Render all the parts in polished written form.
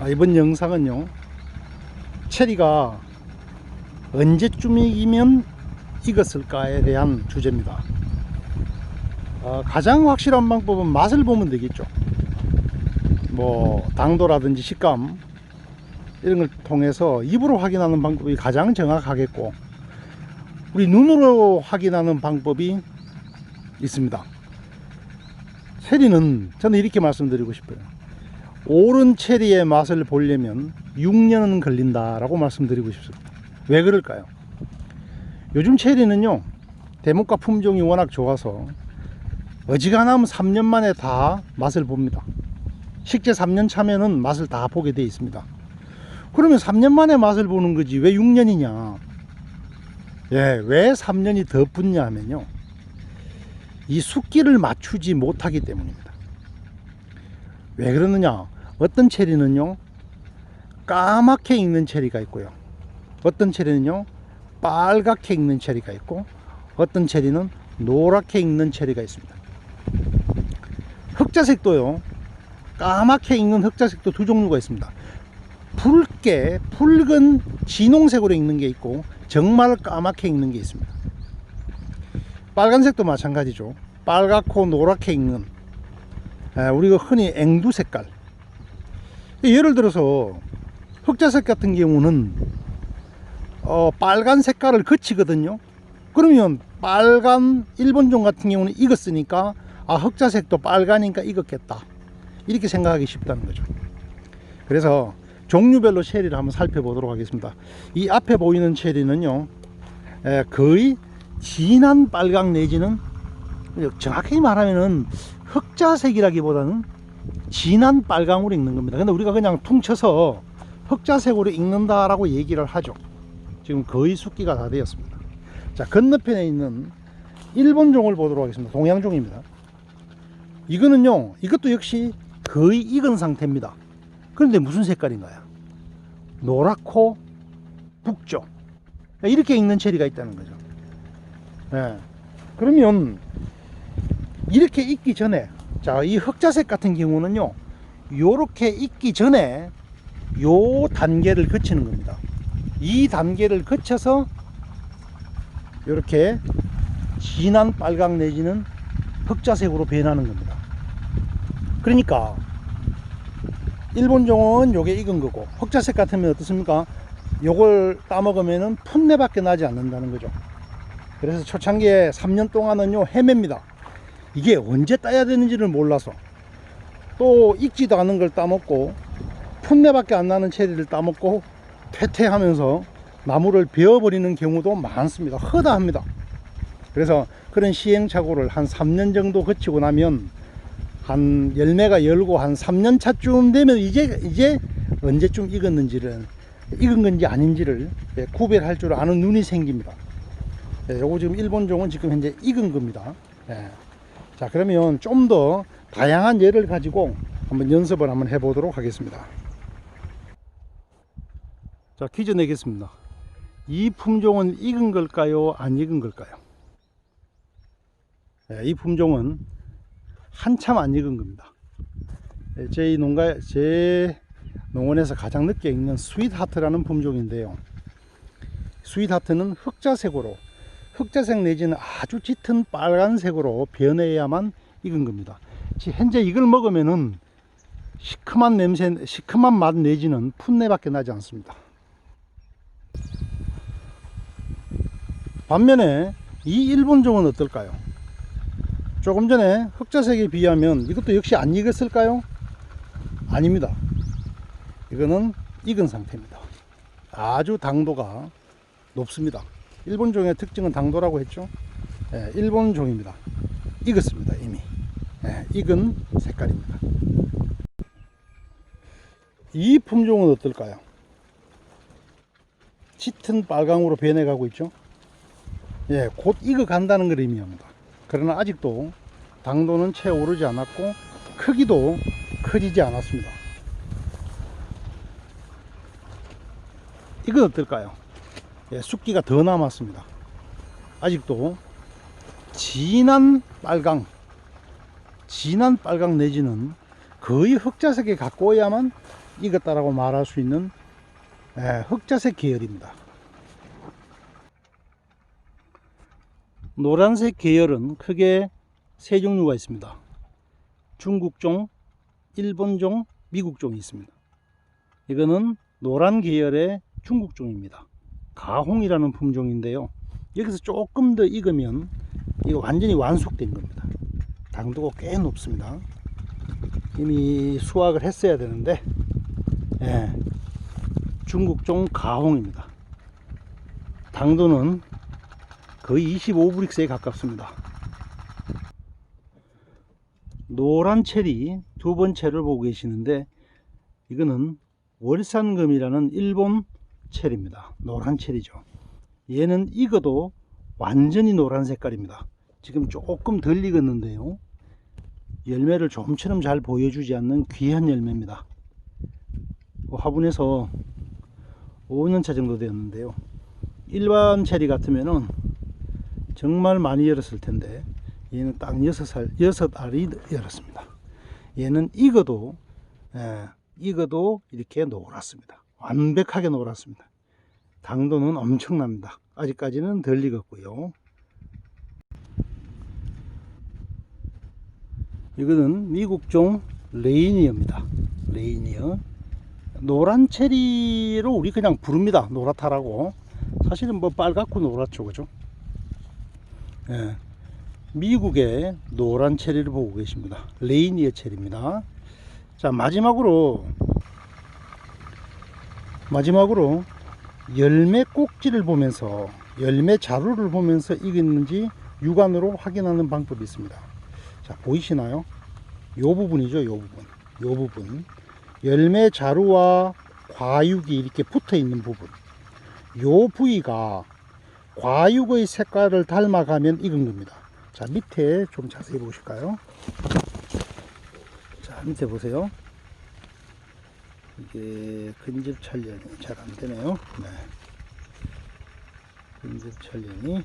이번 영상은요, 체리가 언제쯤이면 익었을까에 대한 주제입니다. 가장 확실한 방법은 맛을 보면 되겠죠. 뭐 당도라든지 식감 이런 걸 통해서 입으로 확인하는 방법이 가장 정확하겠고, 우리 눈으로 확인하는 방법이 있습니다. 체리는 저는 이렇게 말씀드리고 싶어요. 옳은 체리의 맛을 보려면 6년은 걸린다라고 말씀드리고 싶습니다. 왜 그럴까요? 요즘 체리는요, 대목과 품종이 워낙 좋아서 어지간하면 3년 만에 다 맛을 봅니다. 식재 3년 차면은 맛을 다 보게 되어 있습니다. 그러면 3년 만에 맛을 보는 거지 왜 6년이냐? 왜 3년이 더 붙냐 하면요, 이 숙기를 맞추지 못하기 때문입니다. 왜 그러느냐? 어떤 체리는요, 까맣게 익는 체리가 있고요, 어떤 체리는요 빨갛게 익는 체리가 있고, 어떤 체리는 노랗게 익는 체리가 있습니다. 흑자색도요, 까맣게 익는 흑자색도 두 종류가 있습니다. 붉게 붉은 진홍색으로 익는 게 있고, 정말 까맣게 익는 게 있습니다. 빨간색도 마찬가지죠. 빨갛고 노랗게 익는, 우리가 흔히 앵두 색깔. 예를 들어서 흑자색 같은 경우는 빨간 색깔을 거치거든요. 그러면 빨간 일본종 같은 경우는 익었으니까 흑자색도 빨가니까 익었겠다, 이렇게 생각하기 쉽다는 거죠. 그래서 종류별로 체리를 한번 살펴보도록 하겠습니다. 이 앞에 보이는 체리는요, 거의 진한 빨강 내지는, 정확히 말하면은 흑자색이라기보다는 진한 빨강으로 익는 겁니다. 근데 우리가 그냥 퉁쳐서 흑자색으로 익는다라고 얘기를 하죠. 지금 거의 숙기가 다 되었습니다. 자, 건너편에 있는 일본종을 보도록 하겠습니다. 동양종입니다. 이거는요, 이것도 역시 거의 익은 상태입니다. 그런데 무슨 색깔인가요? 노랗고 붉죠. 이렇게 익는 체리가 있다는 거죠. 그러면 이렇게 익기 전에, 자, 이 흑자색 같은 경우는요, 요렇게 익기 전에 요 단계를 거치는 겁니다. 이 단계를 거쳐서 이렇게 진한 빨강 내지는 흑자색으로 변하는 겁니다. 그러니까 일본종은 요게 익은 거고, 흑자색 같으면 어떻습니까? 요걸 따먹으면은 풋내밖에 나지 않는다는 거죠. 그래서 초창기에 3년 동안은요, 헤맵니다. 이게 언제 따야 되는지를 몰라서, 또 익지도 않은 걸 따먹고 풋내밖에 안 나는 체리를 따먹고 퇴퇴하면서 나무를 베어버리는 경우도 많습니다. 허다합니다. 그래서 그런 시행착오를 한 3년 정도 거치고 나면, 한 열매가 열고 한 3년 차쯤 되면 이제 언제쯤 익었는지를, 익은 건지 아닌지를 구별할 줄 아는 눈이 생깁니다. 요거 지금 일본종은 지금 현재 익은 겁니다. 자, 그러면 좀 더 다양한 예를 가지고 한번 연습을 한번 해보도록 하겠습니다. 자, 퀴즈 내겠습니다. 이 품종은 익은 걸까요, 안 익은 걸까요? 이 품종은 한참 안 익은 겁니다. 제 농원에서 가장 늦게 익는 스윗하트라는 품종인데요, 스윗하트는 흑자색 내지는 아주 짙은 빨간색으로 변해야만 익은 겁니다. 현재 이걸 먹으면은 시큼한 냄새, 시큼한 맛 내지는 풋내밖에 나지 않습니다. 반면에 이 일본종은 어떨까요? 조금 전에 흑자색에 비하면 이것도 역시 안 익었을까요? 아닙니다. 이거는 익은 상태입니다. 아주 당도가 높습니다. 일본종의 특징은 당도라고 했죠. 일본종입니다. 익었습니다. 이미 익은 색깔입니다. 이 품종은 어떨까요? 짙은 빨강으로 변해가고 있죠. 곧 익어 간다는 걸 의미합니다. 그러나 아직도 당도는 채 오르지 않았고 크기도 커지지 않았습니다. 이건 어떨까요? 숙기가 더 남았습니다. 아직도 진한 빨강 내지는 거의 흑자색에 가까워야만 익었다라고 말할 수 있는 흑자색 계열입니다. 노란색 계열은 크게 세 종류가 있습니다. 중국종, 일본종, 미국종이 있습니다. 이거는 노란 계열의 중국종입니다. 가홍이라는 품종인데요. 여기서 조금 더 익으면 이거 완전히 완숙된 겁니다. 당도가 꽤 높습니다. 이미 수확을 했어야 되는데 중국종 가홍입니다. 당도는 거의 25브릭스에 가깝습니다. 노란 체리 두 번째를 보고 계시는데 이거는 월산금이라는 일본 체리입니다. 노란 체리죠. 얘는 익어도 완전히 노란 색깔입니다. 지금 조금 덜 익었는데요. 열매를 좀처럼 잘 보여주지 않는 귀한 열매입니다. 화분에서 5년차 정도 되었는데요. 일반 체리 같으면은 정말 많이 열었을 텐데 얘는 딱 6알이 열었습니다. 얘는 익어도 이렇게 노랗습니다. 완벽하게 노랗습니다. 당도는 엄청납니다. 아직까지는 덜 익었고요. 이거는 미국종 레이니어입니다. 레이니어. 노란 체리로 우리 그냥 부릅니다. 노랗다라고. 사실은 뭐 빨갛고 노랗죠, 그죠? 미국의 노란 체리를 보고 계십니다. 레이니어 체리입니다. 자, 마지막으로 열매 꼭지를 보면서, 열매 자루를 보면서 익었는지 육안으로 확인하는 방법이 있습니다. 자, 보이시나요? 요 부분이죠, 요 부분. 열매 자루와 과육이 이렇게 붙어 있는 부분, 요 부위가 과육의 색깔을 닮아가면 익은 겁니다. 자, 밑에 좀 자세히 보실까요? 자, 밑에 보세요. 이게 근접 촬영이 잘 안 되네요. 근접 촬영이.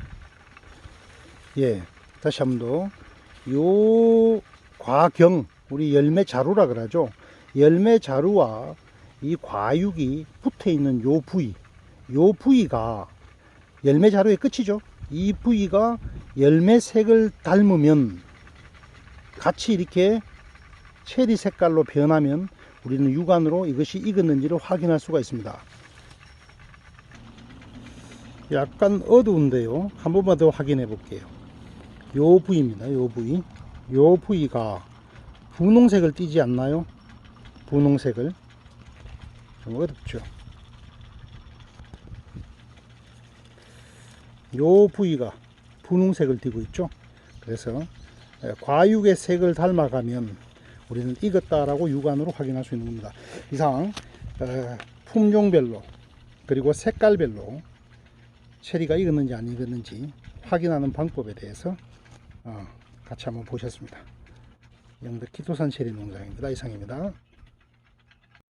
다시 한 번 더. 요 과경, 우리 열매 자루라 그러죠. 열매 자루와 이 과육이 붙어 있는 요 부위가 열매 자루의 끝이죠. 이 부위가 열매 색을 닮으면, 같이 이렇게 체리 색깔로 변하면 우리는 육안으로 이것이 익었는지를 확인할 수가 있습니다. 약간 어두운데요. 한 번만 더 확인해 볼게요. 요 부위입니다. 요 부위. 요 부위가 분홍색을 띠지 않나요? 분홍색을. 좀 어둡죠. 요 부위가 분홍색을 띠고 있죠. 그래서 과육의 색을 닮아가면 우리는 익었다라고 육안으로 확인할 수 있는 겁니다. 이상 품종별로 그리고 색깔별로 체리가 익었는지 안 익었는지 확인하는 방법에 대해서 같이 한번 보셨습니다. 영덕 기토산 체리 농장입니다. 이상입니다.